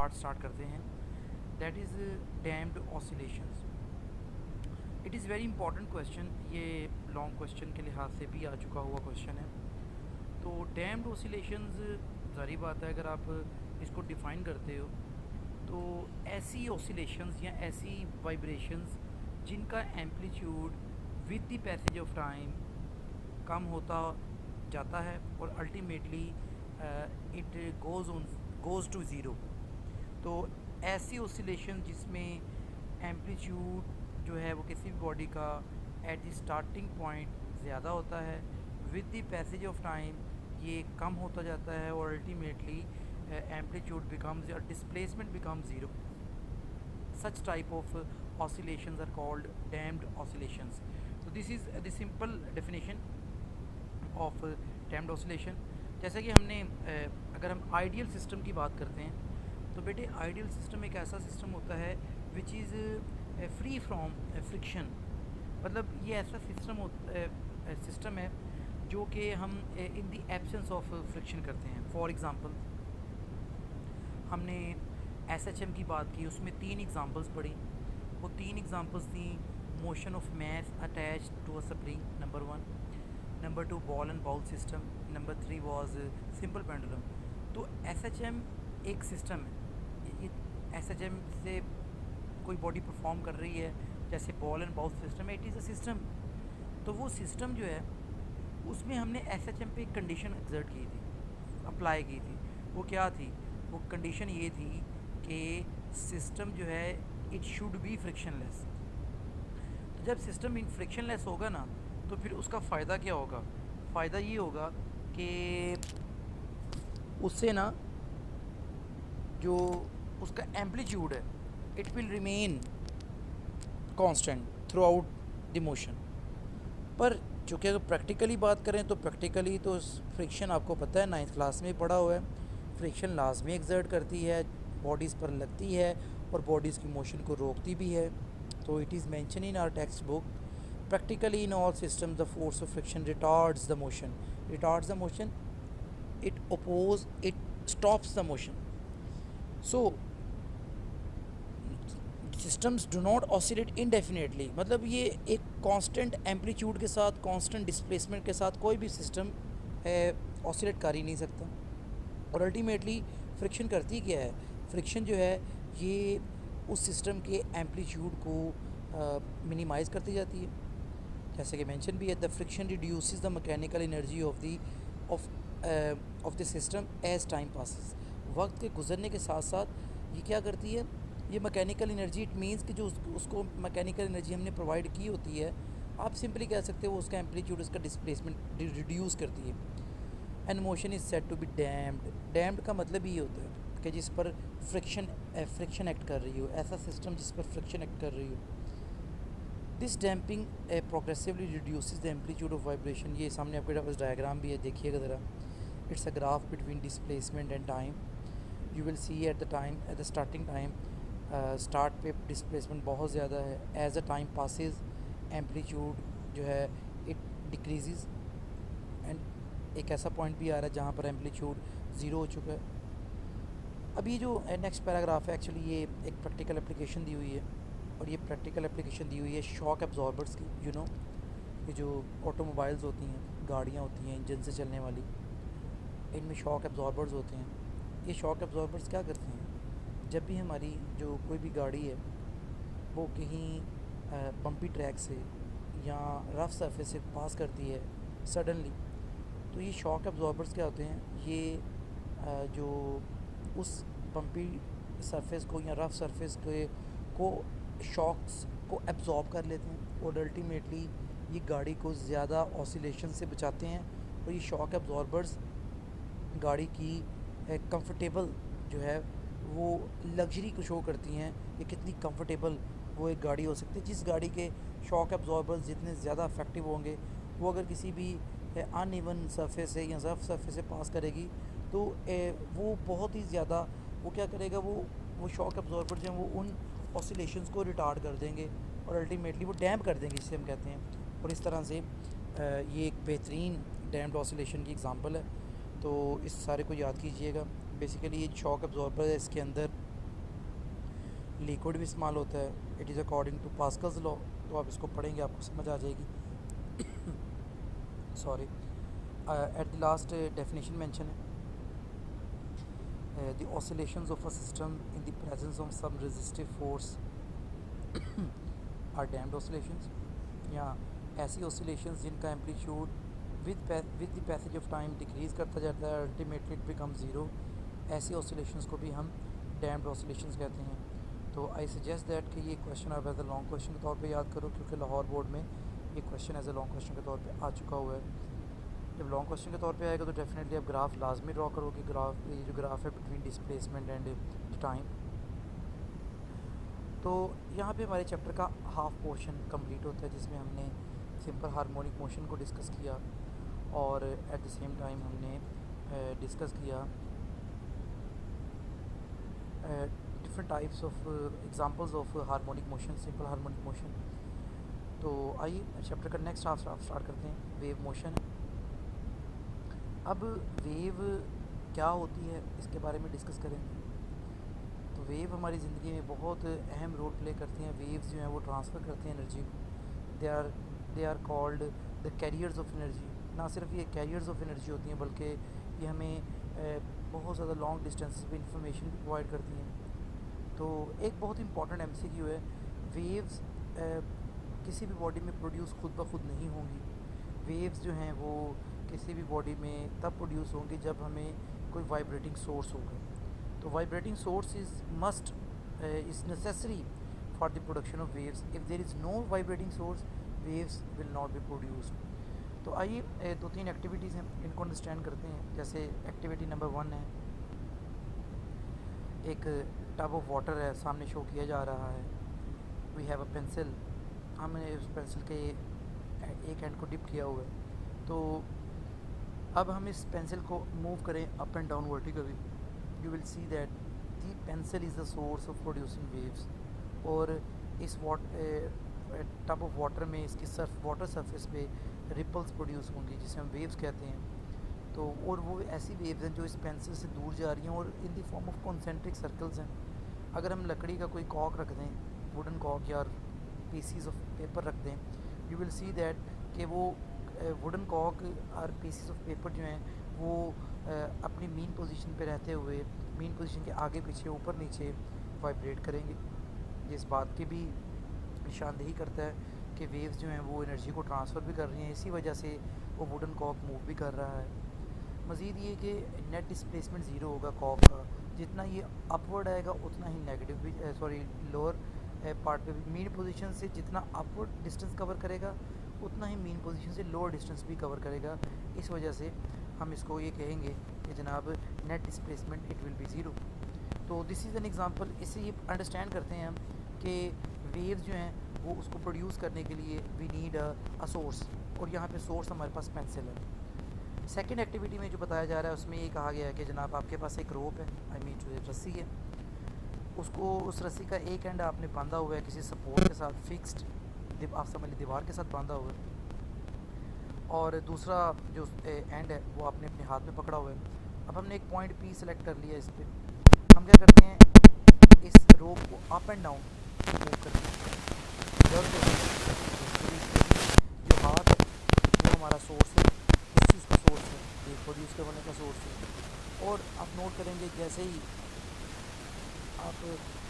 Part start करते हैं, that is damped oscillations. It is very important question, ये long question के लिहाज से भी आ चुका हुआ क्वेश्चन है। तो डैम्ड ऑसिलेशंस, ज़ाहिर बात है अगर आप इसको डिफ़ाइन करते हो तो ऐसी ऑसिलेशंस या ऐसी वाइब्रेशंस जिनका amplitude with the passage of time कम होता जाता है और ultimately it goes to zero. तो ऐसी ऑसिलेशन जिसमें एम्पलीट्यूड जो है वो किसी भी बॉडी का एट द स्टार्टिंग पॉइंट ज़्यादा होता है, with the passage of time ये कम होता जाता है और अल्टीमेटली एम्पलीट्यूड बिकम्स और displacement becomes zero. Such type of oscillations are called damped oscillations. So this is the simple definition of damped oscillation. जैसे कि हमने अगर हम आइडियल सिस्टम की बात करते हैं तो बेटे आइडियल सिस्टम एक ऐसा सिस्टम होता है which is free from friction. मतलब ये ऐसा सिस्टम है जो कि हम in the absence of friction करते हैं। फॉर एग्ज़ाम्पल हमने SHM की बात की, उसमें 3 एग्जांपल्स पढ़ी। वो 3 एग्जांपल्स थी motion of mass attach to a spring, number 1, number 2 ball and bowl system, number 3 was simple pendulum. तो SHM एक सिस्टम है, SHM से कोई बॉडी परफॉर्म कर रही है जैसे बॉल एंड बाउल सिस्टम है, इट इज़ अ सिस्टम। तो वो सिस्टम जो है उसमें हमने SHM पे एक कंडीशन एग्जर्ट की थी, अप्लाई की थी। वो क्या थी? वो कंडीशन ये थी कि सिस्टम जो है इट शुड बी फ्रिक्शनलेस। तो जब सिस्टम इन फ्रिक्शनलेस होगा ना तो फिर उसका फ़ायदा क्या होगा? फ़ायदा ये होगा कि उससे ना जो उसका एम्पलीट्यूड है it will remain constant through out the motion. पर चूँकि अगर प्रैक्टिकली बात करें तो प्रैक्टिकली तो फ्रिक्शन आपको पता है, 9th क्लास में पढ़ा हुआ है, फ्रिक्शन लाजमी एक्सर्ट करती है, बॉडीज़ पर लगती है और बॉडीज़ की मोशन को रोकती भी है। तो it is mention in our text book, practically in all systems the force of friction retards the motion, it stops the motion. So systems do not oscillate indefinitely, मतलब ये एक कांस्टेंट एम्पलीट्यूड के साथ, कांस्टेंट डिस्प्लेसमेंट के साथ कोई भी system oscillate कर ही नहीं सकता। और अल्टीमेटली फ्रिक्शन करती क्या है? फ्रिक्शन जो है ये उस सिस्टम के एम्पलीट्यूड को मिनिमाइज़ करती जाती है। जैसे कि मेंशन भी है, the friction reduces the mechanical energy of the system as time passes. वक्त के गुजरने के साथ साथ ये क्या करती है? ये मैकेनिकल एनर्जी, इट मीन्स कि जो उसको मैकेनिकल एनर्जी हमने प्रोवाइड की होती है, आप सिंपली कह सकते हो उसका एम्पलीट्यूड, उसका डिस्प्लेसमेंट रिड्यूस करती है। And motion is said to be damped. Damped का मतलब ये होता है कि जिस पर फ्रिक्शन एक्ट कर रही हो, ऐसा सिस्टम जिस पर फ्रिक्शन एक्ट कर रही हो। This damping progressively reduces the amplitude of vibration. ये सामने आपके पास डायग्राम भी है, देखिएगा ज़रा। It's a graph between displacement and time. You will see at the starting time, start पे डिस्प्लेसमेंट बहुत ज़्यादा है, as a time passes amplitude जो है इट डिक्रीज़, एंड एक ऐसा पॉइंट भी आ रहा है जहाँ पर एम्पलीट्यूड ज़ीरो हो चुका है। अब ये जो नेक्स्ट पैराग्राफ है, एक्चुअली ये एक प्रैक्टिकल एप्लीकेशन दी हुई है, और ये प्रैक्टिकल एप्लीकेशन दी हुई है शॉक एब्जॉर्बर्स की। ये जो ऑटोमोबाइल्स होती हैं, गाड़ियाँ होती हैं इंजन से चलने वाली, इनमें शॉक एब्जॉर्बर्स होते हैं। ये शॉक एब्जॉर्बर्स क्या करते हैं? जब भी हमारी जो कोई भी गाड़ी है वो कहीं बम्पी ट्रैक से या रफ सरफेस से पास करती है सडनली, तो ये शॉक एब्जॉर्बर्स क्या होते हैं? ये जो उस बम्पी सरफेस को या रफ सरफेस को शॉक्स को एब्जॉर्ब कर लेते हैं और अल्टीमेटली ये गाड़ी को ज़्यादा ऑसिलेशन से बचाते हैं। और ये शॉक एब्जॉर्बर्स गाड़ी की कंफर्टेबल जो है वो लग्जरी को शो करती हैं कि कितनी कंफर्टेबल वो एक गाड़ी हो सकती है। जिस गाड़ी के शॉक एब्जॉर्बर्स जितने ज़्यादा इफेक्टिव होंगे, वो अगर किसी भी अनइवन सरफेस से या रफ सरफेस से पास करेगी तो वो बहुत ही ज़्यादा वो क्या करेगा, वो शॉक एब्जॉर्बर जो हैं वो उन ऑसिलेशंस को रिटार्ड कर देंगे और अल्टीमेटली वो डैम्प कर देंगे, जिसे हम कहते हैं। और इस तरह से ये एक बेहतरीन डैम्प्ड ऑसिलेशन की एग्जांपल है। तो इस सारे को याद कीजिएगा। बेसिकली ये शॉक एब्जॉर्बर है, इसके अंदर लिक्विड भी इस्तेमाल होता है, it is according to Pascal's law. तो आप इसको पढ़ेंगे आपको समझ आ जाएगी। Sorry. At the last definition mention है the oscillations of a system in the presence of some resistive force are damped oscillations, या ऐसी ऑसिलेशंस जिनका amplitude with the passage of time decrease करता जाता है, अल्टीमेटली इट बिकम ज़ीरो। ऐसी oscillations को भी हम डैम्ड ऑसिलेशंस कहते हैं। तो आई सजेस्ट दैट कि ये क्वेश्चन आप एज अ लॉन्ग क्वेश्चन के तौर पे याद करो, क्योंकि लाहौर बोर्ड में ये question as a long question के तौर पे आ चुका हुआ है। जब लॉन्ग क्वेश्चन के तौर पे आएगा तो डेफिनेटली आप ग्राफ लाजमी ड्रॉ करोगे। ग्राफ, ये जो ग्राफ है बिटवीन डिस्प्लेसमेंट एंड टाइम। तो यहाँ पे हमारे चैप्टर का हाफ पोर्शन कंप्लीट होता है, जिसमें हमने सिंपल हार्मोनिक मोशन को डिस्कस किया और एट द सेम टाइम हमने डिस्कस किया different types of examples of harmonic motion, simple harmonic motion. तो आइए चैप्टर का नेक्स्ट हाफ स्टार्ट करते हैं। Wave motion. अब वेव क्या होती है इसके बारे में डिस्कस करेंगे। तो वेव हमारी ज़िंदगी में बहुत अहम रोल प्ले करती हैं। वेव्स जो हैं वो ट्रांसफ़र करते हैं एनर्जी को। They are called the carriers of energy. ना सिर्फ ये कैरियर्स ऑफ एनर्जी होती हैं, बल्कि ये हमें बहुत ज़्यादा लॉन्ग डिस्टेंस पे इंफॉर्मेशन भी प्रोवाइड करती हैं। तो एक बहुत इंपॉर्टेंट एमसीक्यू है, वेव्स किसी भी बॉडी में प्रोड्यूस खुद ब खुद नहीं होंगी। वेव्स जो हैं वो किसी भी बॉडी में तब प्रोड्यूस होंगी जब हमें कोई वाइब्रेटिंग सोर्स होगा। तो vibrating source is must is necessary for the production of waves. If there is no vibrating source, waves will not be produced. तो आइए दो तीन एक्टिविटीज़ हैं, इनको अंडरस्टैंड करते हैं। जैसे एक्टिविटी नंबर 1 है, एक टब ऑफ वाटर है, सामने शो किया जा रहा है। वी हैव अ पेंसिल, हमने उस पेंसिल के एक एंड को डिप किया हुआ है। तो अब हम इस पेंसिल को मूव करें up and down vertically, you will see that the pencil is the source of producing waves. और इस टब ऑफ वाटर में इसकी वाटर सरफेस पे रिपल्स प्रोड्यूस होंगी, जिसे हम वेव्स कहते हैं। तो और वो ऐसी वेव्स हैं जो इस पेंसिल से दूर जा रही हैं और in the form of concentric circles हैं। अगर हम लकड़ी का कोई कॉक रख दें, वुडन कॉक या पीसीज ऑफ पेपर रख दें, यू विल सी दैट कि वो वुडन कॉक और पीसीज ऑफ पेपर जो हैं वो अपनी मीन पोजीशन पे रहते हुए मीन पोजीशन के आगे पीछे ऊपर नीचे वाइब्रेट करेंगे। ये इस बात की भी निशानदेही करता है कि वेव्स जो हैं वो एनर्जी को ट्रांसफ़र भी कर रही हैं, इसी वजह से वो वुडन कॉक मूव भी कर रहा है। मज़ीद ये कि नेट डिस्प्लेसमेंट ज़ीरो होगा कॉक का। जितना ये अपवर्ड आएगा उतना ही नेगेटिव भी लोअर पार्ट पे भी मीन पोजीशन से जितना अपवर्ड डिस्टेंस कवर करेगा उतना ही मीन पोजीशन से लोअर डिस्टेंस भी कवर करेगा। इस वजह से हम इसको ये कहेंगे कि जनाब net displacement it will be zero. तो दिस इज़ एन एग्ज़ाम्पल। इससे ये अंडरस्टैंड करते हैं हम कि वेव्स जो हैं वो उसको प्रोड्यूस करने के लिए वी नीड अ सोर्स, और यहाँ पे सोर्स हमारे पास पेंसिल है। सेकंड एक्टिविटी में जो बताया जा रहा है उसमें ये कहा गया है कि जनाब आपके पास एक रोप है, आई मीन जो रस्सी है, उसको उस रस्सी का एक एंड आपने बांधा हुआ है किसी सपोर्ट के साथ, फिक्स्ड आप समझ लीजिए दीवार के साथ बांधा हुआ है, और दूसरा जो एंड है वो आपने अपने हाथ में पकड़ा हुआ है। अब हमने एक पॉइंट पी सेलेक्ट कर लिया। इस पर हम क्या करते हैं, इस रोप को अप एंड डाउन मूव करते हैं। जो हाथ है वो हमारा सोर्स है, इस चीज़ का सोर्स है, ये प्रोड्यूस करने का सोर्स है। और आप नोट करेंगे जैसे ही आप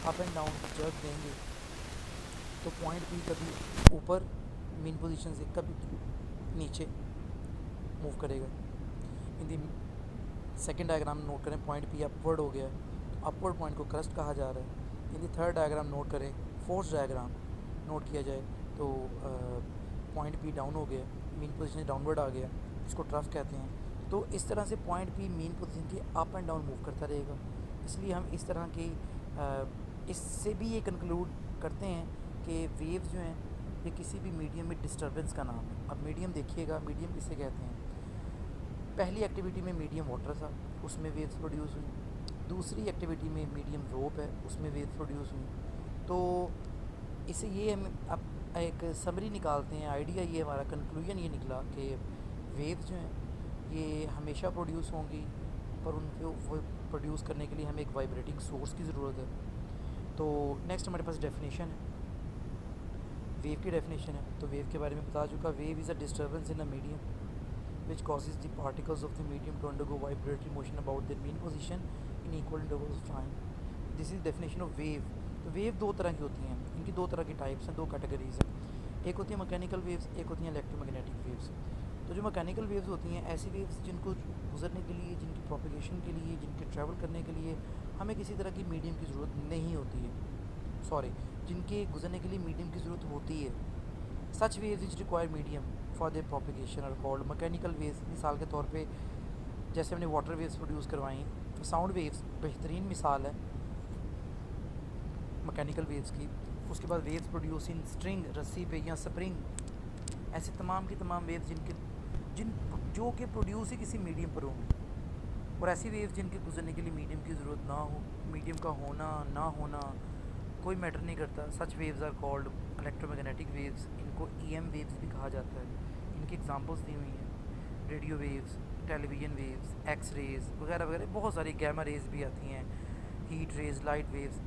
अप एंड डाउन जर्क देंगे तो पॉइंट पी कभी ऊपर मीन पोजीशन से कभी नीचे मूव करेगा। इन दी सेकेंड डायग्राम नोट करें, पॉइंट पी अपवर्ड हो गया, तो अपवर्ड पॉइंट को क्रस्ट कहा जा रहा है। इन दी थर्ड डायग्राम नोट करें, फोर्थ डायग्राम नोट किया जाए तो पॉइंट पी डाउन हो गया, मीन पोजीशन डाउनवर्ड आ गया, इसको ट्रफ कहते हैं। तो इस तरह से पॉइंट पी मीन पोजीशन के अप एंड डाउन मूव करता रहेगा। इसलिए हम इस तरह की इससे भी ये कंक्लूड करते हैं कि वेव्स जो हैं ये किसी भी मीडियम में डिस्टर्बेंस का नाम है। अब मीडियम देखिएगा, मीडियम किसे कहते हैं। पहली एक्टिविटी में मीडियम वाटर था, उसमें वेव्स प्रोड्यूस हुई। दूसरी एक्टिविटी में मीडियम रोप है, उसमें वेव्स प्रोड्यूस हुई। तो इससे ये हम अब एक समरी निकालते हैं, आइडिया ये हमारा कंक्लूजन ये निकला कि वेव्स जो हैं ये हमेशा प्रोड्यूस होंगी, पर उनको वो प्रोड्यूस करने के लिए हमें एक वाइब्रेटिंग सोर्स की ज़रूरत है। तो नेक्स्ट हमारे पास डेफिनेशन है, वेव की डेफिनेशन है। तो वेव के बारे में बता चुका, wave is a disturbance in a medium which causes the particles of the medium to undergo vibratory motion about their mean position in equal intervals of time. This is definition of wave. तो wave दो तरह की होती हैं, इनकी दो तरह की टाइप्स हैं, दो कैटेगरीज हैं। एक होती है मैकेनिकल वेव्स, एक होती हैं इलेक्ट्रोमैग्नेटिक वेव्स। तो जो मैकेनिकल वेव्स होती हैं, ऐसी वेव्स जिनको गुजरने के लिए, जिनकी प्रोपिगेशन के लिए, जिनके ट्रैवल करने के लिए हमें किसी तरह की मीडियम की ज़रूरत नहीं होती है, सॉरी, जिनके गुजरने के लिए मीडियम की ज़रूरत होती है। Such waves which require medium for their propagation are called mechanical waves. मिसाल के तौर पे जैसे हमने वाटर वेव्स प्रोड्यूस करवाई, साउंड वेव्स बेहतरीन मिसाल है मैकेनिकल वेव्स की। उसके बाद वेव्स प्रोड्यूस इन स्ट्रिंग, रस्सी पे या स्प्रिंग, ऐसे तमाम की तमाम वेव्स जिन जो कि प्रोड्यूस ही किसी मीडियम पर होंगी। और ऐसी वेव्स जिनके गुजरने के लिए मीडियम की ज़रूरत ना हो, मीडियम का होना ना होना कोई मैटर नहीं करता। Such waves are called electromagnetic waves. इनको ईएम वेव्स भी कहा जाता है। इनकी एग्जांपल्स दी हुई हैं, radio waves, television waves, X rays वगैरह वगैरह, बहुत सारी गैमा रेज भी आती हैं, heat rays, light waves.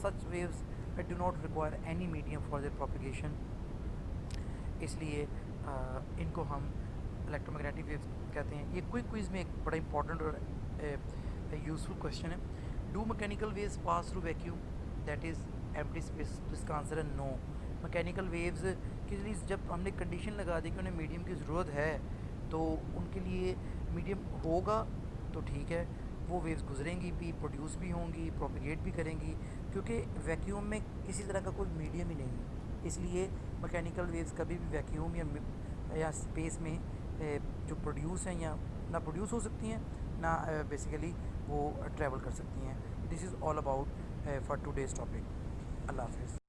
Such waves do not require any medium for their propagation, इसलिए इनको हम इलेक्ट्रोमैग्नेटिक वेव्स कहते हैं। ये क्विज़ में एक बड़ा इंपॉर्टेंट और यूज़फुल क्वेश्चन है, do mechanical waves pass through vacuum that is empty space. तो इसका आंसर है नो। मैकेनिकल वेव्स के लिए जब हमने कंडीशन लगा दी कि उन्हें मीडियम की ज़रूरत है, तो उनके लिए मीडियम होगा तो ठीक है, वो वेव्स गुजरेंगी भी, प्रोड्यूस भी होंगी, प्रोपिगेट भी करेंगी, क्योंकि वैक्यूम में किसी तरह का कोई मीडियम ही नहीं है। इसलिए मैकेनिकल वेव्स कभी भी वैक्यूम या स्पेस में जो प्रोड्यूस हैं या ना प्रोड्यूस हो सकती हैं, ना बेसिकली वो ट्रैवल कर सकती हैं। This is all about for today's topic. अल्लाह हाफ़िज़।